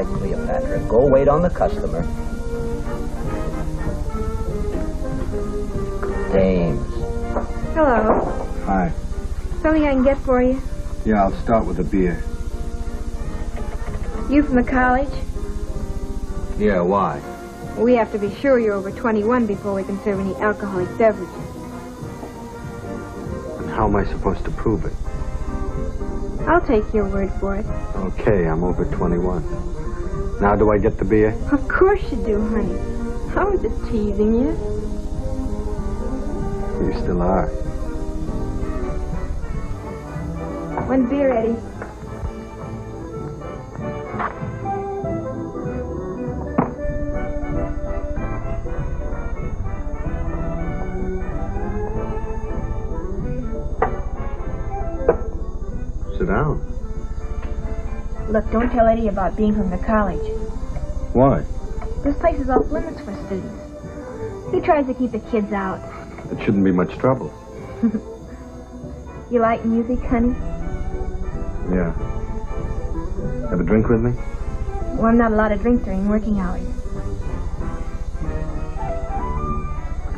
right, Cleopatra. Go wait on the customer. Dames. Hello. Hi. Something I can get for you? Yeah, I'll start with a beer. You from the college? Yeah, why? We have to be sure you're over 21 before we can serve any alcoholic beverages. And how am I supposed to prove it? I'll take your word for it. Okay, I'm over 21. Now do I get the beer? Of course you do, honey. I was just teasing you. You still are. When's beer ready? Sit down. Look, don't tell Eddie about being from the college. Why? This place is off limits for students. He tries to keep the kids out. It shouldn't be much trouble. You like music, honey? Yeah. Have a drink with me? Well, I'm not allowed to drink during working hours.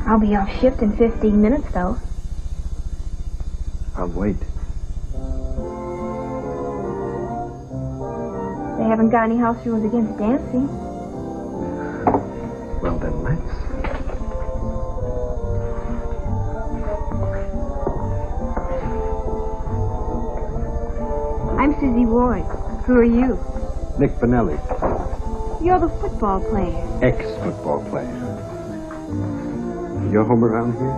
I'll be off shift in 15 minutes, though. I'll wait. They haven't got any house rules against dancing. Well, then let's. I'm Susie Ward. Who are you? Nick Benelli, You're the football player. ex-football player. You're home around here?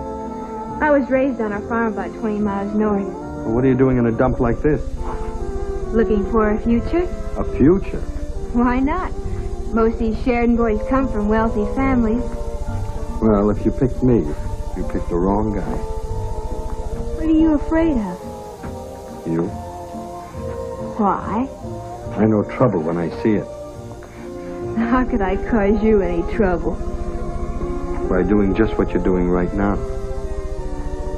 I was raised on a farm about 20 miles north. Well, what are you doing in a dump like this? Looking for a future? A future? Why not? Most of these Sheridan boys come from wealthy families. Well, if you picked me, you picked the wrong guy. What are you afraid of? You? Why? I know trouble when I see it. How could I cause you any trouble? By doing just what you're doing right now.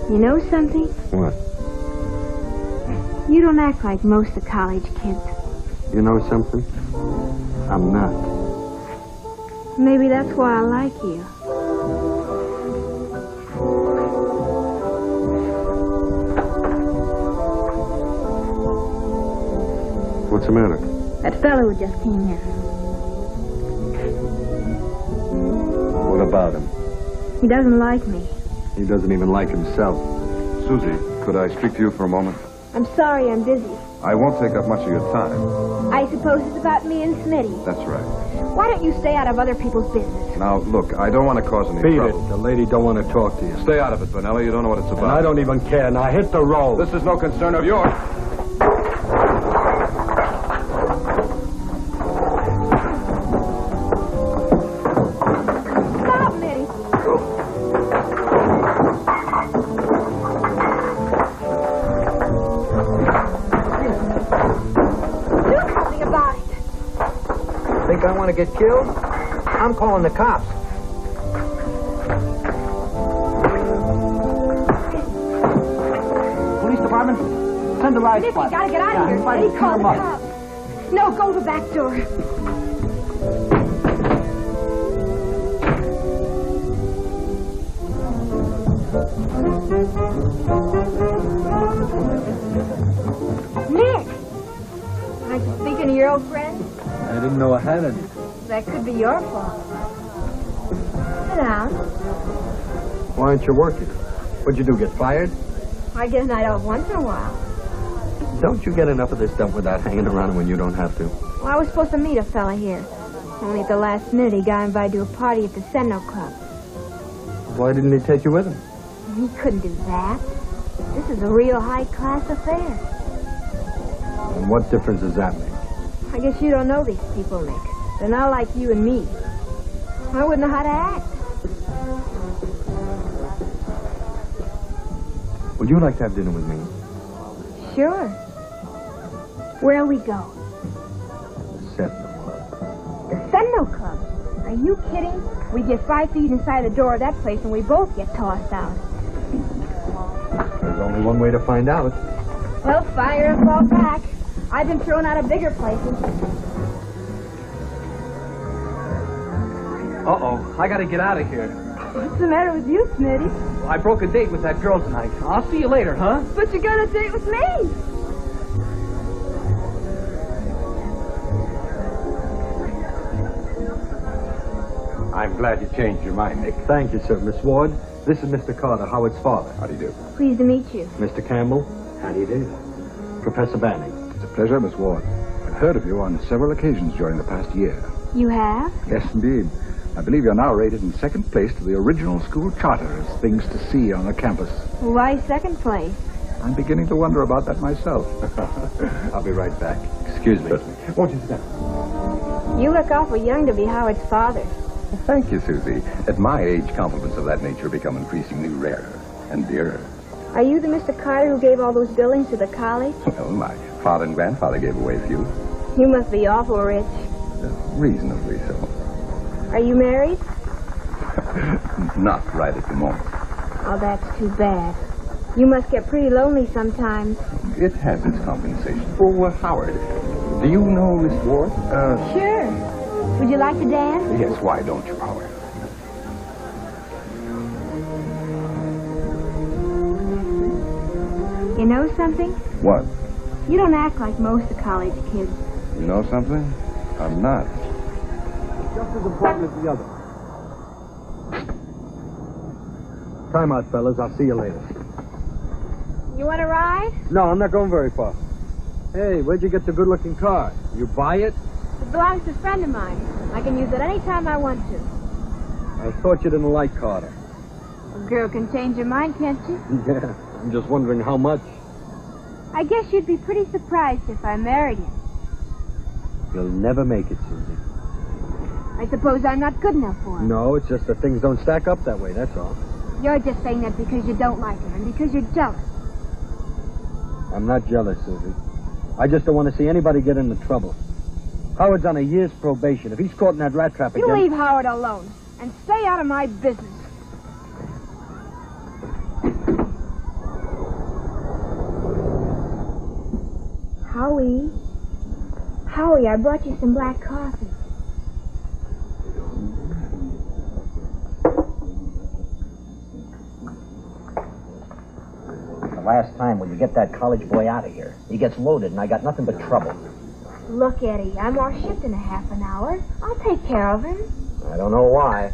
You know something? What? You don't act like most of college kids. You know something? I'm not. Maybe that's why I like you. What's the matter? That fellow who just came in. What about him? He doesn't like me. He doesn't even like himself. Susie, could I speak to you for a moment? I'm sorry I'm busy. I won't take up much of your time. I suppose it's about me and Smitty. That's right. Why don't you stay out of other people's business? Now, look, I don't want to cause any Beat trouble. it. The lady don't want to talk to you. Stay out of it, Benelli. You don't know what it's about. And I don't even care. Now hit the road. This is no concern of yours. Stop, Mitty! Do something about it. Think I want to get killed? I'm calling the cops. Police department, send the ride Nick, squad. you gotta get out of here. Eddie, call the cops. No, go to the back door. Nick! Aren't you thinking of your old friend? I didn't know I had any. That could be your fault. Sit down. Why aren't you working? What'd you do, get fired? I get a night off once in a while. Don't you get enough of this stuff without hanging around when you don't have to? Well, I was supposed to meet a fella here. Only at the last minute he got invited to a party at the Sentinel Club. Why didn't he take you with him? He couldn't do that. This is a real high-class affair. And what difference does that make? I guess you don't know these people, Nick. They're not like you and me. I wouldn't know how to act. Would you like to have dinner with me? Sure. Where'll we go? Sentinel. The Sentinel Club. Are you kidding? We get 5 feet inside the door of that place and we both get tossed out. There's only one way to find out. Well, fire and fall back. I've been thrown out of bigger places. Uh-oh. I gotta get out of here. What's the matter with you, Smitty? I broke a date with that girl tonight. I'll see you later, huh? But you got a date with me. I'm glad you changed your mind, Nick. Thank you, sir. Miss Ward, this is Mr. Carter, Howard's father. How do you do? Pleased to meet you. Mr. Campbell. How do you do? Professor Banning. It's a pleasure, Miss Ward. I've heard of you on several occasions during the past year. You have? Yes, indeed. I believe you're now rated in second place to the original school charter as things to see on the campus. Why second place? I'm beginning to wonder about that myself. I'll be right back. Excuse me. Won't you sit down? You look awful young to be Howard's father. Thank you, Susie. At my age, compliments of that nature become increasingly rarer and dearer. Are you the Mr. Carter who gave all those buildings to the college? Well, my father and grandfather gave away a few. You must be awful rich. Reasonably so. Are you married? Not right at the moment. Oh, that's too bad. You must get pretty lonely sometimes. It has its compensation. Oh, Howard, do you know Miss Ward? Sure. Would you like to dance? Yes, why don't you, Howard? You know something? What? You don't act like most of college kids. You know something? I'm not. Just as important as the other. Time out, fellas. I'll see you later. You want to ride? No, I'm not going very far. Hey, where'd you get the good-looking car? You buy it? It belongs to a friend of mine. I can use it any time I want to. I thought you didn't like Carter. A girl can change her mind, can't she? Yeah, I'm just wondering how much. I guess you'd be pretty surprised if I married him. You'll never make it, Susie. I suppose I'm not good enough for him. No, it's just that things don't stack up that way, that's all. You're just saying that because you don't like him and because you're jealous. I'm not jealous, Susie. I just don't want to see anybody get into trouble. Howard's on a year's probation. If he's caught in that rat trap again... You leave Howard alone and stay out of my business. Howie, I brought you some black coffee. The last time when you get that college boy out of here. He gets loaded and I got nothing but trouble. Look, Eddie, I'm off shift in a half an hour. I'll take care of him. I don't know why.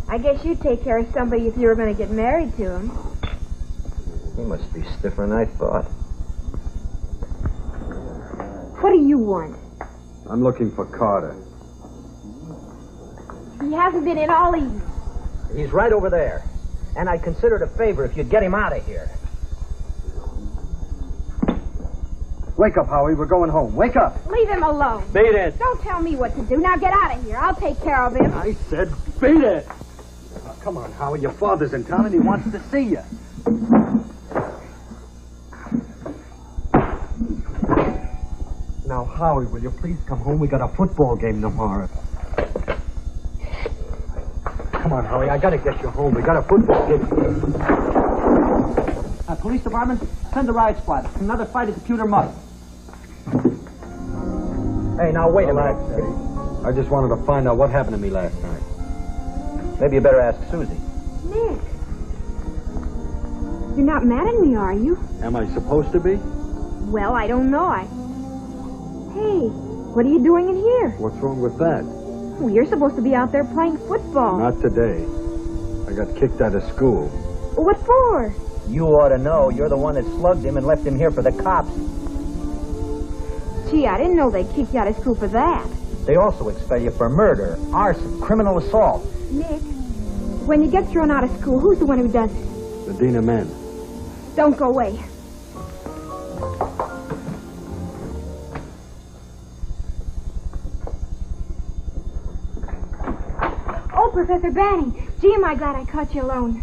I guess you'd take care of somebody if you were going to get married to him. He must be stiffer than I thought. What do you want? I'm looking for Carter. He hasn't been in all evening. He's right over there. And I'd consider it a favor if you'd get him out of here. Wake up, Howie. We're going home. Wake up. Leave him alone. Beat it. Don't tell me what to do. Now get out of here. I'll take care of him. I said beat it. Oh, come on, Howie. Your father's in town and he wants to see you. Now, Howie, will you please come home? We got a football game tomorrow. Come on, Howie. I gotta get you home. We got a football game. Police department, send the riot squad. Another fight at the Pewter Mud. Hey, now wait a minute. I just wanted to find out what happened to me last night. Maybe you better ask Susie. Nick. You're not mad at me, are you? Am I supposed to be? Well, I don't know. Hey, what are you doing in here? What's wrong with that? Well, you're supposed to be out there playing football. Not today. I got kicked out of school. What for? You ought to know. You're the one that slugged him and left him here for the cops. Gee, I didn't know they kicked you out of school for that. They also expel you for murder, arson, criminal assault. Nick, when you get thrown out of school, who's the one who does it? The dean of men. Don't go away. Oh, Professor Banning. Gee, am I glad I caught you alone.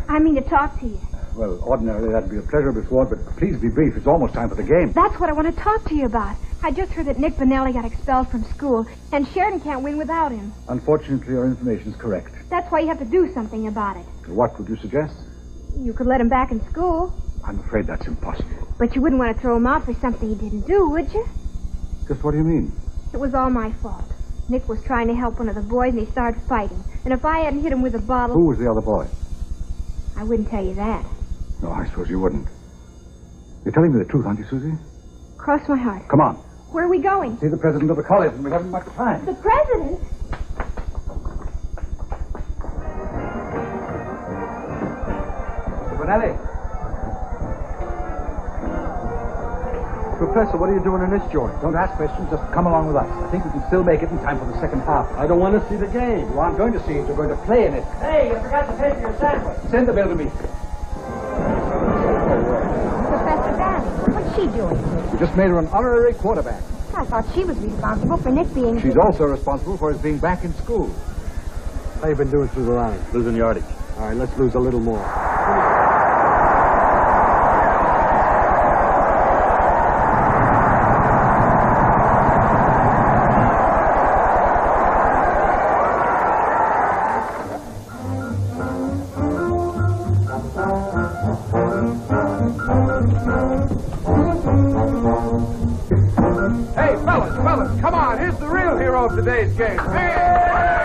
I mean to talk to you. Well, ordinarily that'd be a pleasure, Miss Ward, but please be brief. It's almost time for the game. That's what I want to talk to you about. I just heard that Nick Benelli got expelled from school, and Sheridan can't win without him. Unfortunately, your information's correct. That's why you have to do something about it. What would you suggest? You could let him back in school, I'm afraid that's impossible. but you wouldn't want to throw him out for something he didn't do, would you? Just what do you mean? It was all my fault. Nick was trying to help one of the boys, and he started fighting. And if I hadn't hit him with a bottle... Who was the other boy? I wouldn't tell you that. No, I suppose you wouldn't. You're telling me the truth, aren't you, Susie? Cross my heart. Come on. Where are we going? See the president of the college, and we haven't much time. The president? Bonelli. Professor, what are you doing in this joint? Don't ask questions, just come along with us. I think we can still make it in time for the second half. I don't want to see the game. You aren't going to see it, you're going to play in it. Hey, you forgot to pay for your sandwich. Send the bill to me. Professor Valley. What's she doing? We just made her an honorary quarterback. I thought she was responsible for Nick being... She's also responsible for his being back in school. How you been doing through the line? Losing yardage. All right, let's lose a little more. Hey, fellas, come on. Here's the real hero of today's game. Hey!